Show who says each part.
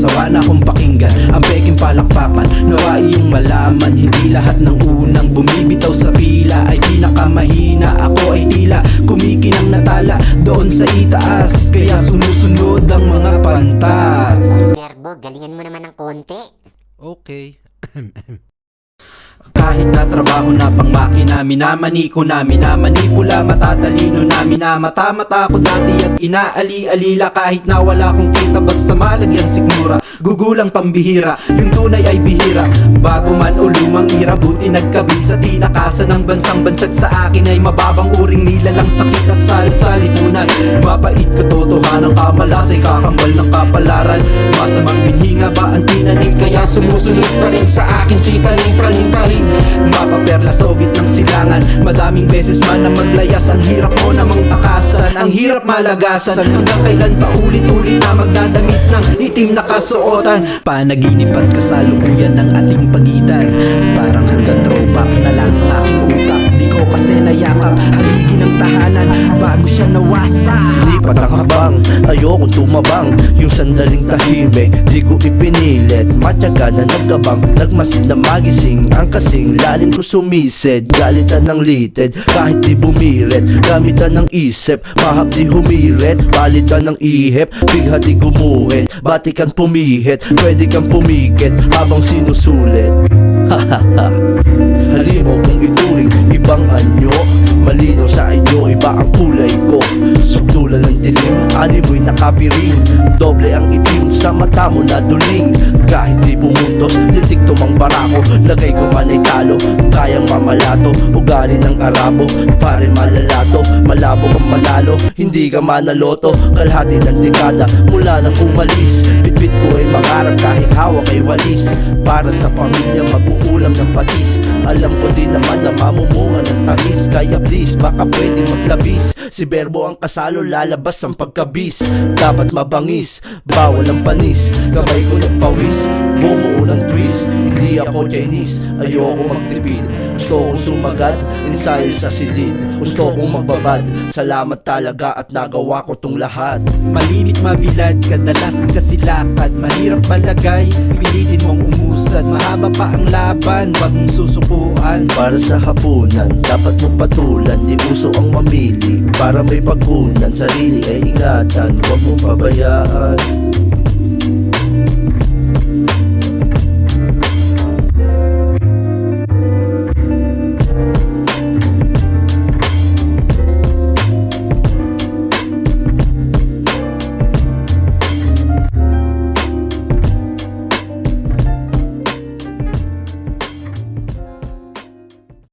Speaker 1: sawa na akong pakinggan ang peking palakpakan. Nawa iyong malaman, hindi lahat ng unang bumibitaw sa pila ay pinakamahina. Ako ay tila kumikinang natala doon sa itaas, kaya sumusunod ang mga pantas.
Speaker 2: Verbo, galingan mo naman ng konti.
Speaker 1: Okay. Kahit na trabaho na pang makina, minamaniko na, minamanipula, matatalino na, minamata-mata ko dati at inaali-alila. Kahit na wala kong kita, basta malagyan sigmura, gugulang pambihira, yung tunay ay bihira. Bago man o lumang ira, buti nagkabisa, tinakasan ng bansang bansag sa akin ay mababang uring nilalang sakit at salit sa lipunan. Mapait katotohanan, kamalasay kakambal ng kapalaran. Masamang binhinga ba ang tinanim, kaya sumusunod pa rin sa akin si tanim praning pa rin. Mapaperla sa ugit ng silangan, madaming beses man na maglayas. Ang hirap mo namang takasan, ang hirap malagasan. Hanggang kailan pa ulit-ulit na magdadamit ng itim na kasuotan. Panaginip at kasalukuyan ng ating pagitan, parang hanggang throwback na lang ang aking utak. Di ko kasi nayakap haligi ng tahanan bago siya nawasa.
Speaker 3: Lipat ang habang, ayokong tumabang. Yung sandaling tahimik, di ko ipinilit. Matyaga na nagkabang, nagmasid na magising. Ang kasing lalim ko sumisid, galitan ng litid kahit di bumirit. Gamitan ng isip, mahap di humirit. Palitan ng ihip, bigha di gumuhit. Batikan pumihit, pwede kang pumikit habang sinusulit. Hahaha, halimaw kung ituring ibang anyo. Malinaw sa inyo, iba ang kulay ko. Sukdulan ng dilim, animoy nakapiring. Doble ang itim sa mata mo na duling. Kahit di bumuntos, litik tumang barako. Lagay ko man ay talo, kayang mamalato. Ugali ng Arabo, pare malalato. Malabo kang manalo, hindi ka manaloto. Kalahati ng dekada, mula nang umalis. Bitbit ko ay mangarap kahit hawak ay walis. Para sa pamilya mag-uulam ng patis. Alam ko din naman na mamumunga ng tamis. Kaya please, baka pwedeng maglabis. Si Verbo ang kasalo, lalabas ang pagkabis. Dapat mabangis, bawal ang panis. Kamay ko nagpawis, bumuo ng twist. Hindi ako Chinese, ayoko magtipid. Gusto kong sumagat, ensayo sa silid. Gusto kong magbabad, salamat talaga at nagawa ko tong lahat.
Speaker 1: Malimit mabilad, kadalas kasilakad. Mahirap malagay, pilitin mong umusad. Mahaba pa ang laban, wag mong susukuan.
Speaker 3: Para sa hapunan, dapat mong patulan. Di uso ang mamili, para may pagkunan. Sarili ay ingatan, huwag mong pabayaan.